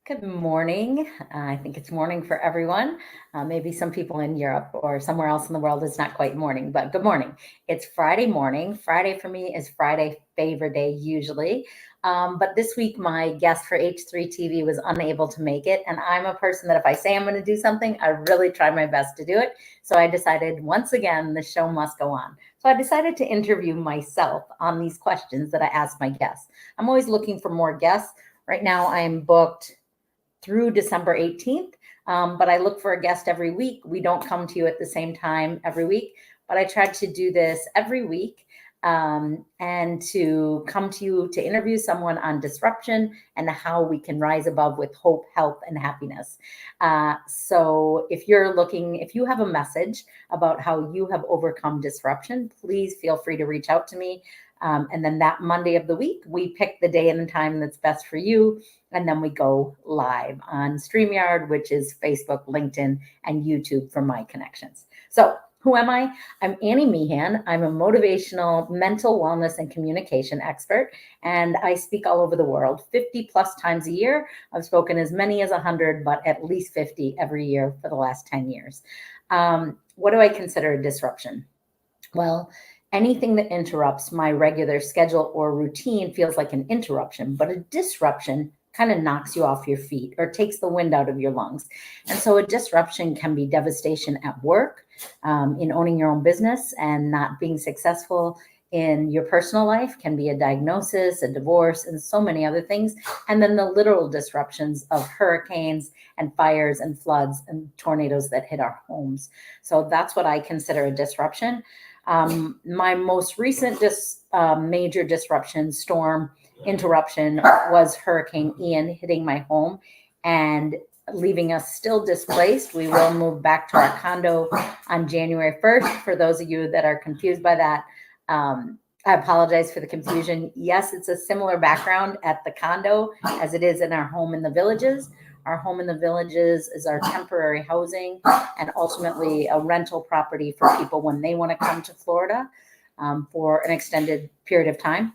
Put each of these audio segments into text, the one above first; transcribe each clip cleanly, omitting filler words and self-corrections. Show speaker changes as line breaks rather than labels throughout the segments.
Good morning. I think it's morning for everyone. Maybe some people in Europe or somewhere else in the world it's not quite morning, but good morning. It's Friday morning. Friday for me is Friday favor day usually. But this week, my guest for H3 TV was unable to make it. And I'm a person that if I say I'm going to do something, I really try my best to do it. So I decided once again, the show must go on. So I decided to interview myself on these questions that I ask my guests. I'm always looking for more guests. Right now, I'm booked through December 18th. But I look for a guest every week. We don't come to you at the same time every week, but I try to do this every week and to come to you to interview someone on disruption and how we can rise above with hope, health, and happiness. So if you have a message about how you have overcome disruption, please feel free to reach out to me. And then that Monday of the week, we pick the day and the time that's best for you. And then we go live on StreamYard, which is Facebook, LinkedIn, and YouTube for my connections. So who am I? I'm Annie Meehan. I'm a motivational mental wellness and communication expert, and I speak all over the world, 50 plus times a year. I've spoken as many as 100, but at least 50 every year for the last 10 years. What do I consider a disruption? Well, anything that interrupts my regular schedule or routine feels like an interruption, but a disruption kind of knocks you off your feet or takes the wind out of your lungs. And so a disruption can be devastation at work, in owning your own business and not being successful in your personal life, can be a diagnosis, a divorce, and so many other things. And then the literal disruptions of hurricanes and fires and floods and tornadoes that hit our homes. So that's what I consider a disruption. My most recent major disruption, storm interruption, was Hurricane Ian hitting my home and leaving us still displaced. We will move back to our condo on January 1st. For those of you that are confused by that, I apologize for the confusion. Yes, it's a similar background at the condo as it is in our home in the villages. Our home in the villages is our temporary housing and ultimately a rental property for people when they want to come to Florida for an extended period of time.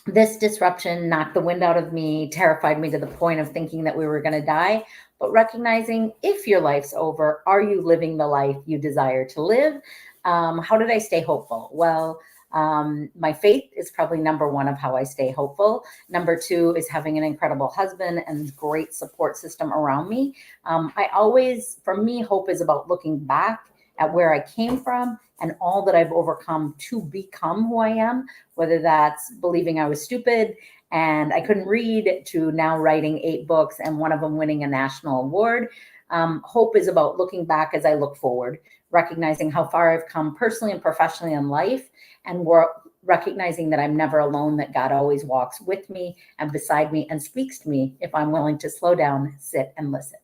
This disruption knocked the wind out of me, terrified me to the point of thinking that we were going to die, but recognizing if your life's over, are you living the life you desire to live? How did I stay hopeful? Well, my faith is probably number one of how I stay hopeful. Number two is having an incredible husband and great support system around me. For me, hope is about looking back at where I came from and all that I've overcome to become who I am, whether that's believing I was stupid and I couldn't read to now writing 8 books and one of them winning a national award. Hope is about looking back as I look forward, recognizing how far I've come personally and professionally in life, and recognizing that I'm never alone, that God always walks with me and beside me and speaks to me if I'm willing to slow down, sit, and listen.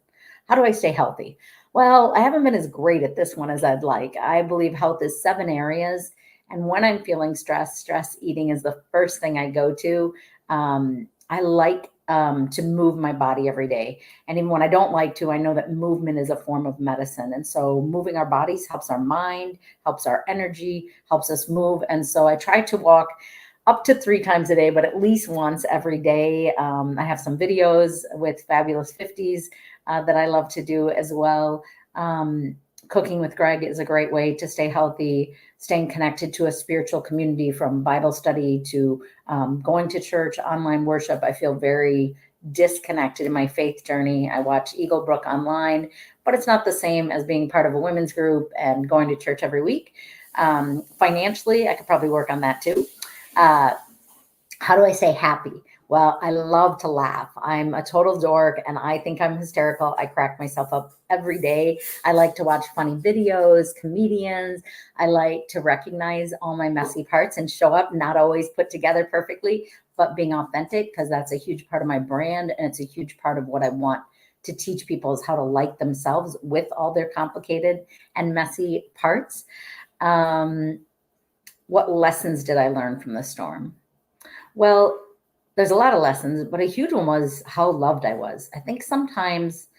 How do I stay healthy? Well, I haven't been as great at this one as I'd like. I believe health is 7 areas. And when I'm feeling stress eating is the first thing I go to. I like to move my body every day. And even when I don't like to, I know that movement is a form of medicine. And so moving our bodies helps our mind, helps our energy, helps us move. And so I try to walk up to 3 times a day, but at least once every day. I have some videos with Fabulous 50s that I love to do as well. Cooking with Greg is a great way to stay healthy, staying connected to a spiritual community, from Bible study to going to church, online worship. I feel very disconnected in my faith journey. I watch Eagle Brook online, but it's not the same as being part of a women's group and going to church every week. Financially, I could probably work on that too. How do I stay happy? Well, I love to laugh. I'm a total dork and I think I'm hysterical. I crack myself up every day. I like to watch funny videos, comedians. I like to recognize all my messy parts and show up, not always put together perfectly, but being authentic, because that's a huge part of my brand. And it's a huge part of what I want to teach people, is how to like themselves with all their complicated and messy parts. What lessons did I learn from the storm? Well, there's a lot of lessons, but a huge one was how loved I was. I think sometimes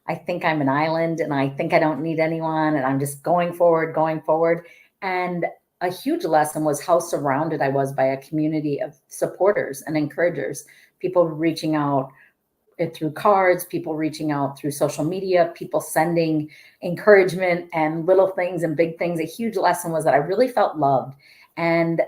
I think I'm an island and I think I don't need anyone and I'm just going forward, going forward. And a huge lesson was how surrounded I was by a community of supporters and encouragers, people reaching out through cards, people reaching out through social media, people sending encouragement and little things and big things. A huge lesson was that I really felt loved. And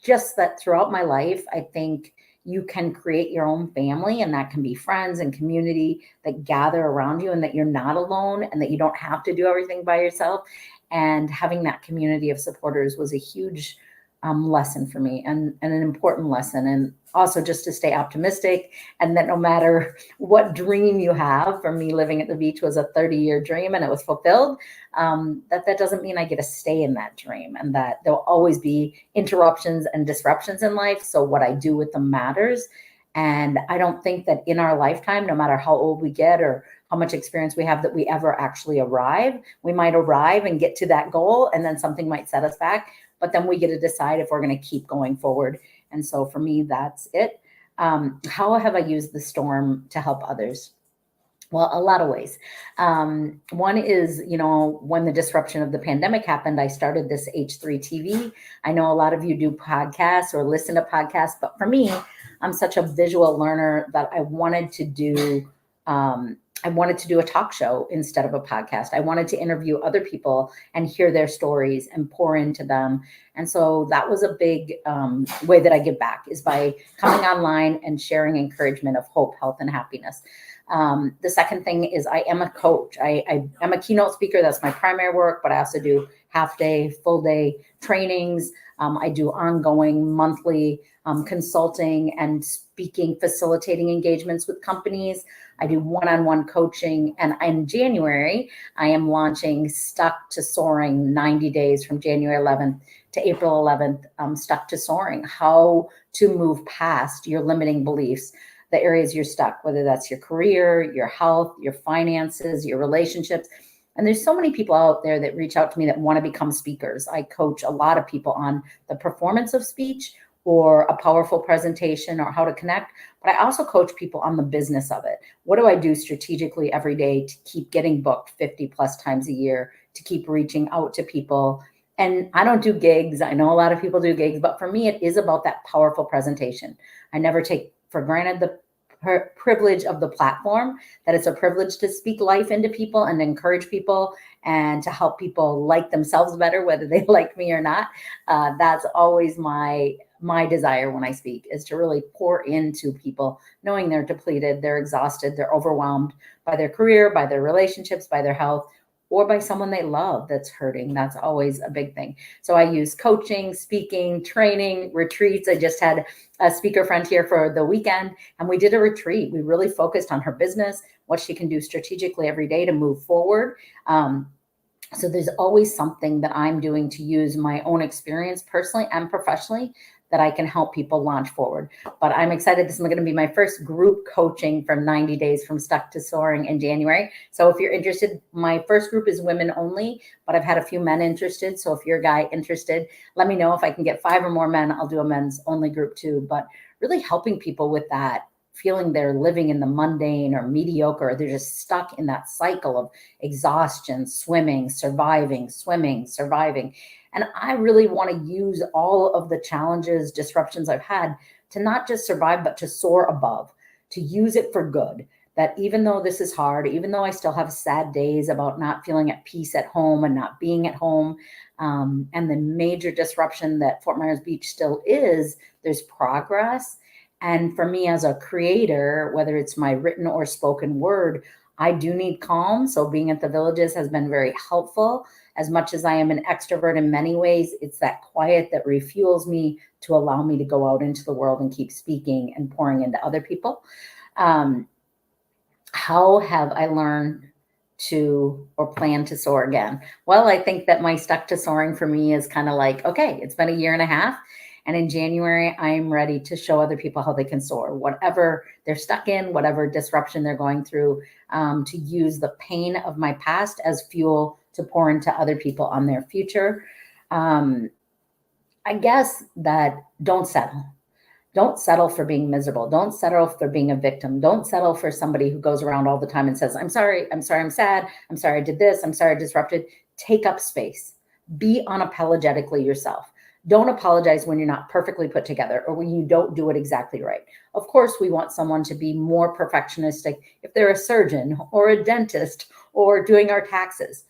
just that throughout my life, I think you can create your own family, and that can be friends and community that gather around you, and that you're not alone and that you don't have to do everything by yourself. And having that community of supporters was a huge lesson for me, and an important lesson. And also just to stay optimistic, and that no matter what dream you have, for me, living at the beach was a 30-year dream and it was fulfilled. That doesn't mean I get to stay in that dream, and that there'll always be interruptions and disruptions in life. So what I do with them matters. And I don't think that in our lifetime, no matter how old we get or how much experience we have, that we ever actually arrive. We might arrive and get to that goal, and then something might set us back, but then we get to decide if we're going to keep going forward. And so for me, that's it. How have I used the storm to help others? Well, a lot of ways. One is, when the disruption of the pandemic happened, I started this H3 TV. I know a lot of you do podcasts or listen to podcasts, but for me, I'm such a visual learner that I wanted to do a talk show instead of a podcast. I wanted to interview other people and hear their stories and pour into them. And so that was a big way that I give back, is by coming online and sharing encouragement of hope, health, and happiness. The second thing is I am a coach. I am a keynote speaker. That's my primary work, but I also do half day, full day trainings. I do ongoing monthly consulting and speaking, facilitating engagements with companies. I do one-on-one coaching. And in January, I am launching Stuck to Soaring 90 days from January 11th to April 11th, Stuck to Soaring, how to move past your limiting beliefs, the areas you're stuck, whether that's your career, your health, your finances, your relationships. And there's so many people out there that reach out to me that want to become speakers. I coach a lot of people on the performance of speech or a powerful presentation or how to connect, but I also coach people on the business of it. What do I do strategically every day to keep getting booked 50 plus times a year, to keep reaching out to people? And I don't do gigs. I know a lot of people do gigs, but for me, it is about that powerful presentation. I never take for granted the privilege of the platform, that it's a privilege to speak life into people and encourage people and to help people like themselves better, whether they like me or not. That's always my desire when I speak, is to really pour into people, knowing they're depleted, they're exhausted, they're overwhelmed by their career, by their relationships, by their health, or by someone they love that's hurting. That's always a big thing. So I use coaching, speaking, training, retreats. I just had a speaker friend here for the weekend, and we did a retreat. We really focused on her business, what she can do strategically every day to move forward. So there's always something that I'm doing to use my own experience personally and professionally that I can help people launch forward. But I'm excited. This is going to be my first group coaching for 90 days from Stuck to Soaring in January. So if you're interested, my first group is women only, but I've had a few men interested. So if you're a guy interested, let me know. If I can get 5 or more men, I'll do a men's only group too. But really helping people with that, feeling they're living in the mundane or mediocre. They're just stuck in that cycle of exhaustion, swimming, surviving, swimming, surviving. And I really want to use all of the challenges, disruptions I've had to not just survive, but to soar above, to use it for good. That even though this is hard, even though I still have sad days about not feeling at peace at home and not being at home, and the major disruption that Fort Myers Beach still is, there's progress. And for me as a creator, whether it's my written or spoken word, I do need calm. So being at the Villages has been very helpful. As much as I am an extrovert in many ways, it's that quiet that refuels me to allow me to go out into the world and keep speaking and pouring into other people. How have I learned to or plan to soar again? Well, I think that my Stuck to Soaring for me is kind of like, okay, it's been a year and a half. And in January, I'm ready to show other people how they can soar, whatever they're stuck in, whatever disruption they're going through, to use the pain of my past as fuel to pour into other people on their future. I guess that don't settle. Don't settle for being miserable. Don't settle for being a victim. Don't settle for somebody who goes around all the time and says, I'm sorry, I'm sad, I'm sorry I did this, I'm sorry I disrupted. Take up space. Be unapologetically yourself. Don't apologize when you're not perfectly put together or when you don't do it exactly right. Of course, we want someone to be more perfectionistic if they're a surgeon or a dentist or doing our taxes.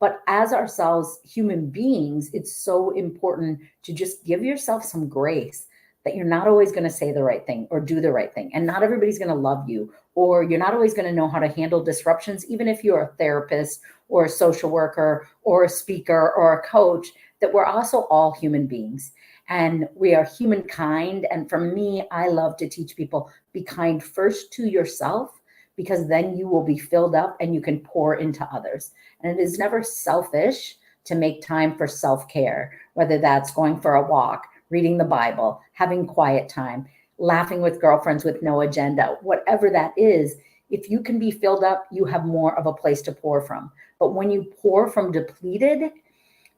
But as ourselves, human beings, it's so important to just give yourself some grace that you're not always going to say the right thing or do the right thing. And not everybody's going to love you, or you're not always going to know how to handle disruptions, even if you're a therapist or a social worker or a speaker or a coach, that we're also all human beings and we are humankind. And for me, I love to teach people, be kind first to yourself, because then you will be filled up and you can pour into others. And it is never selfish to make time for self-care, whether that's going for a walk, reading the Bible, having quiet time, laughing with girlfriends with no agenda, whatever that is. If you can be filled up, you have more of a place to pour from. But when you pour from depleted,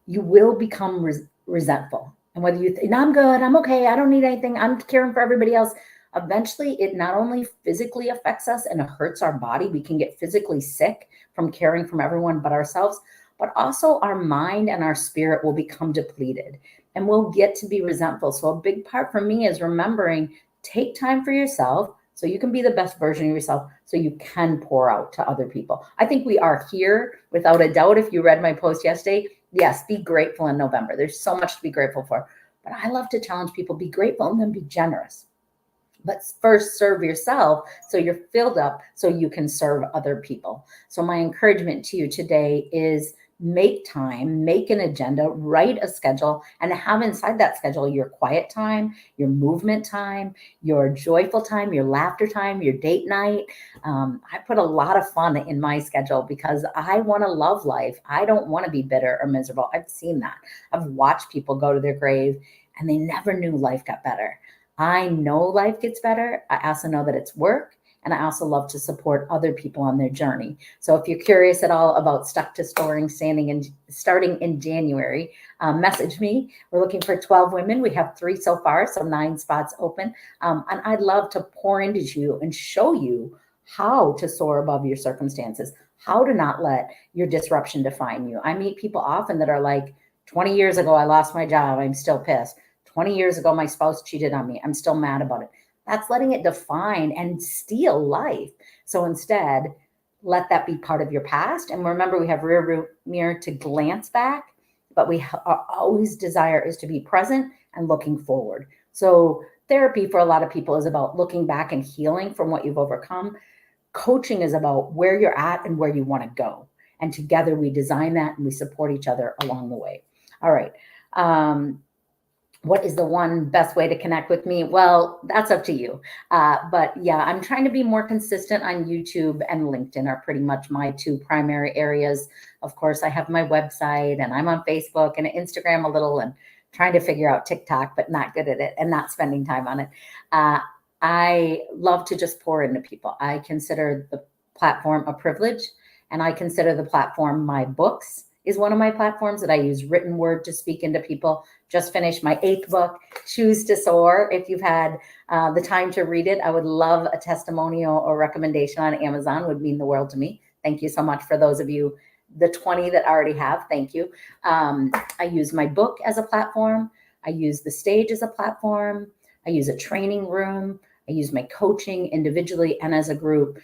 you will become resentful. And whether you think, I'm good, I'm okay, I don't need anything, I'm caring for everybody else, eventually it not only physically affects us and it hurts our body, we can get physically sick from caring from everyone but ourselves, but also our mind and our spirit will become depleted and we'll get to be resentful. So a big part for me is remembering, take time for yourself so you can be the best version of yourself so you can pour out to other people. I think we are here without a doubt. If you read my post yesterday, yes, be grateful in November. There's so much to be grateful for. But I love to challenge people, be grateful and then be generous. But first serve yourself so you're filled up so you can serve other people. So my encouragement to you today is make time, make an agenda, write a schedule, and have inside that schedule your quiet time, your movement time, your joyful time, your laughter time, your date night. I put a lot of fun in my schedule because I want to love life. I don't want to be bitter or miserable. I've seen that. I've watched people go to their grave and they never knew life got better. I know life gets better. I also know that it's work. And I also love to support other people on their journey. So if you're curious at all about Stuck to Soaring starting in January, message me. We're looking for 12 women. We have 3 so far, so 9 spots open. And I'd love to pour into you and show you how to soar above your circumstances, how to not let your disruption define you. I meet people often that are like, 20 years ago, I lost my job. I'm still pissed. 20 years ago, my spouse cheated on me. I'm still mad about it. That's letting it define and steal life. So instead, let that be part of your past. And remember, we have rear mirror to glance back, but our always desire is to be present and looking forward. So therapy for a lot of people is about looking back and healing from what you've overcome. Coaching is about where you're at and where you want to go. And together we design that and we support each other along the way. All right. What is the one best way to connect with me? Well, that's up to you. But yeah, I'm trying to be more consistent on YouTube and LinkedIn are pretty much my 2 primary areas. Of course, I have my website and I'm on Facebook and Instagram a little and trying to figure out TikTok, but not good at it and not spending time on it. I love to just pour into people. I consider the platform a privilege and I consider the platform my books is one of my platforms that I use written word to speak into people. Just finished my 8th book, Choose to Soar. If you've had the time to read it, I would love a testimonial or recommendation on Amazon. Would mean the world to me. Thank you so much for those of you, the 20 that already have. Thank you. I use my book as a platform. I use the stage as a platform. I use a training room. I use my coaching individually and as a group,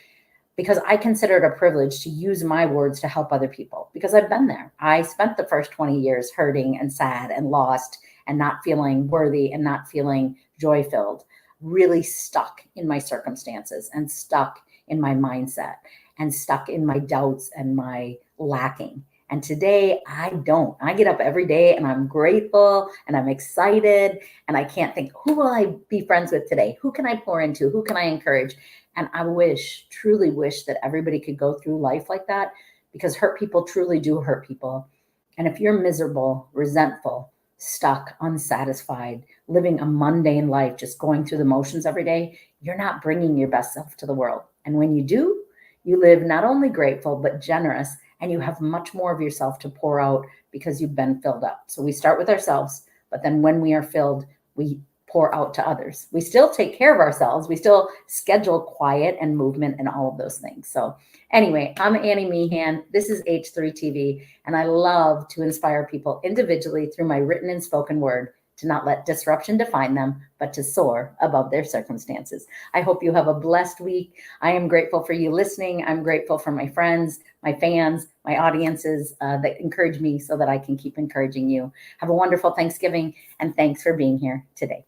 because I consider it a privilege to use my words to help other people because I've been there. I spent the first 20 years hurting and sad and lost and not feeling worthy and not feeling joy-filled, really stuck in my circumstances and stuck in my mindset and stuck in my doubts and my lacking. And today I don't. I get up every day and I'm grateful and I'm excited and I can't think, who will I be friends with today? Who can I pour into? Who can I encourage? And I truly wish that everybody could go through life like that, because hurt people truly do hurt people. And if you're miserable, resentful, stuck, unsatisfied, living a mundane life, just going through the motions every day, you're not bringing your best self to the world. And when you do, you live not only grateful, but generous, and you have much more of yourself to pour out because you've been filled up. So we start with ourselves, but then when we are filled, we pour out to others. We still take care of ourselves. We still schedule quiet and movement and all of those things. So anyway, I'm Annie Meehan. This is H3 TV, and I love to inspire people individually through my written and spoken word. to not let disruption define them, but to soar above their circumstances. I hope you have a blessed week. I am grateful for you listening. I'm grateful for my friends, my fans, my audiences that encourage me so that I can keep encouraging you. Have a wonderful Thanksgiving, and thanks for being here today.